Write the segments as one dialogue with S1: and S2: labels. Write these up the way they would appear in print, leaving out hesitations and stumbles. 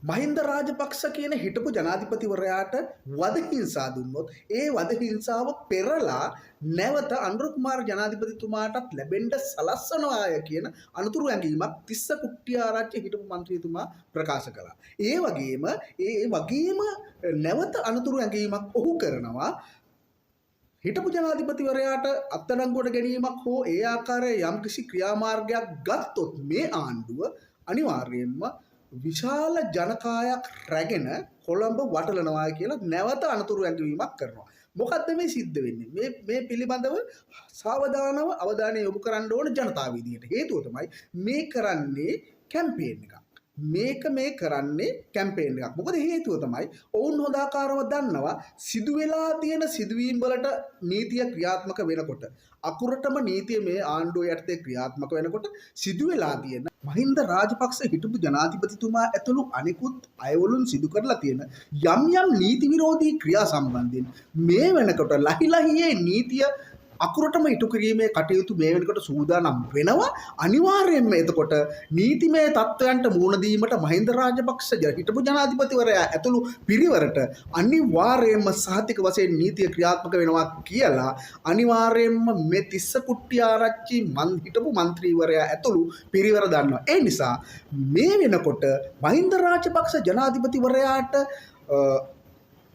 S1: මහින්ද රාජපක්ෂ කියන හිටපු ජනාධිපතිවරයාට වද හිංසා දුන්නොත් ඒ වද හිංසාව පෙරලා නැවත අනුර කුමාර ජනාධිපතිතුමාටත් ලැබෙන්න සලස්සනවාය කියන අනුතුරු ඇඟීමක් තිස්ස කුට්ටිආරච්චි හිටපු මන්ත්‍රීතුමා ප්‍රකාශ කළා. ඒ වගේම නැවත අනුතුරු ඇඟීමක් ඔහු කරනවා හිටපු ජනාධිපතිවරයාට අත්අඩංගුවට ගැනීමක් හෝ ඒ ආකාරයේ යම්කිසි ක්‍රියාමාර්ගයක් ගත්තොත් මේ ආණ්ඩුව අනිවාර්යයෙන්ම විශාල ජනකායක් රැගෙන කොළඹ වටලනවා කියලා නැවත අනතුරු ඇඟවීමක් කරනවා. මොකද්ද මේ සිද්ධ වෙන්නේ? මේ පිළිබඳව සාවධානව අවධානය යොමු කරන්න ඕන ජනතාව විදියට. හේතුව තමයි මේ කරන්නේ කැම්පේන් එකක්. මේ කරන්නේ කැම්පේන් එකක්. මොකද හේතුව තමයි ඔවුන් හොදාකාරව දන්නවා සිදු වෙලා තියෙන සිදුවීම් වලට නීතිය ක්‍රියාත්මක වෙනකොට අකුරටම නීතිය මේ ආණ්ඩුව යටතේ ක්‍රියාත්මක වෙනකොට සිදු වෙලා තියෙන මහින්ද රාජපක්ෂ හිටපු ජනාධිපතිතුමා ඇතුළු අනෙකුත් අයවලුන් සිදු කරලා තියෙන යම් නීති විරෝධී ක්‍රියා සම්බන්ධයෙන් මේ වෙනකොට ලහිලහියේ නීතිය අකුරටම ඉටු කිරීමේ කටයුතු මේ වෙනකොට සූදානම් වෙනවා. අනිවාර්යයෙන්ම එතකොට නීතිමය තත්ත්වයන්ට මුහුණ දීමට මහින්ද රාජපක්ෂ හිටපු ජනාධිපතිවරයා ඇතුළු පිරිවරට අනිවාර්යයෙන්ම සහතික වශයෙන් නීතිය ක්‍රියාත්මක වෙනවා කියලා අනිවාර්යයෙන්ම මේ තිස්ස කුට්ටිආරච්චි හිටපු මන්ත්‍රීවරයා ඇතුළු පිරිවර දන්නවා. ඒ නිසා මේ වෙනකොට මහින්ද රාජපක්ෂ ජනාධිපතිවරයාට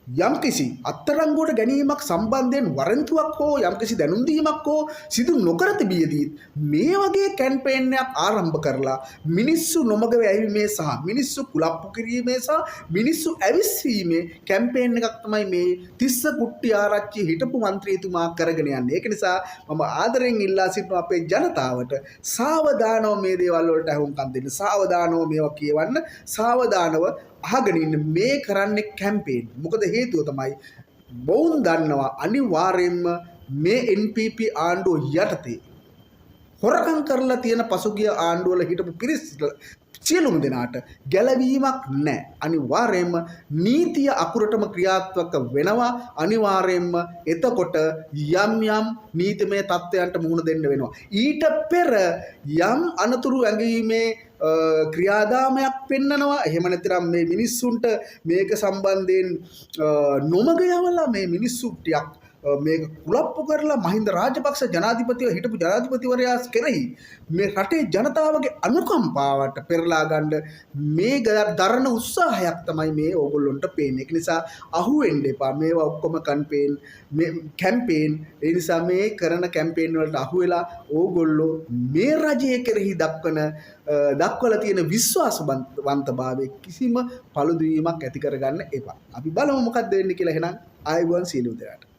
S1: යම්කිසි අත්අඩංගුවට ගැනීමක් සම්බන්ධයෙන් වරන්තුවක් හෝ යම්කිසි දැනුම් දීමක් හෝ සිදු නොකර තිබියදී මේ වගේ කැම්පේන් එකක් ආරම්භ කරලා මිනිස්සු නොමග වැයීමේ සහ මිනිස්සු කුලප්පු කිරීමේ සහ මිනිස්සු ඇවිස්සීමේ කැම්පේන් එකක් තමයි මේ තිස්ස කුට්ටිආරච්චි හිටපු മന്ത്രിතුමා කරගෙන යන්නේ. ඒක නිසා මම ආදරෙන් ඉල්ලා සිටිනවා අපේ ජනතාවට සාවධානව මේ දේවල් වලට අහුම්කම් දෙන්න. සාවධානව මේවා කියවන්න. සාවධානව අහගෙන ඉන්න. මේ කරන්නේ කැම්පේන්. මොකද හේතුව තමයි බොවුන් දන්නවා අනිවාර්යයෙන්ම මේ NPP ආණ්ඩුව යටතේ හොරකම් කරලා තියෙන පසුගිය ආණ්ඩුවල හිටපු පිරිස් සියලුම දෙනාට ගැලවීමක් නැහැ. අනිවාර්යයෙන්ම නීතිය අකුරටම ක්‍රියාත්මක වෙනවා. අනිවාර්යයෙන්ම එතකොට යම් නීතිමය තත්ත්වයන්ට මුහුණ දෙන්න වෙනවා. ඊට පෙර යම් අනතුරු ඇඟීමේ ක්‍රියාදාමයක් පෙන්නනවා. එහෙම නැත්නම් මේ මිනිස්සුන්ට මේක සම්බන්ධයෙන් නොමග යවලා මේ මිනිස්සු ටිකක් මේ කුලප්පු කරලා මහින්ද රාජපක්ෂ ජනාධිපතිව හිටපු ජනාධිපතිවරයා කෙරෙහි මේ රටේ ජනතාවගේ අනුකම්පාවට පෙරලා ගන්න මේ දරන උත්සාහයක් තමයි මේ ඕගොල්ලොන්ට පේන්නේ. ඒක නිසා අහුවෙන්න එපා. මේවා ඔක්කොම කැම්පේන්. ඒ නිසා මේ කරන කැම්පේන් වලට අහුවෙලා ඕගොල්ලෝ මේ රජය කෙරෙහි දක්වලා තියෙන විශ්වාසවන්තභාවයේ කිසිම පළුදු වීමක් ඇති කරගන්න එපා. අපි බලමු මොකක්ද වෙන්නේ කියලා. එහෙනම් ආයුබෝවන් සියලු දෙනාට.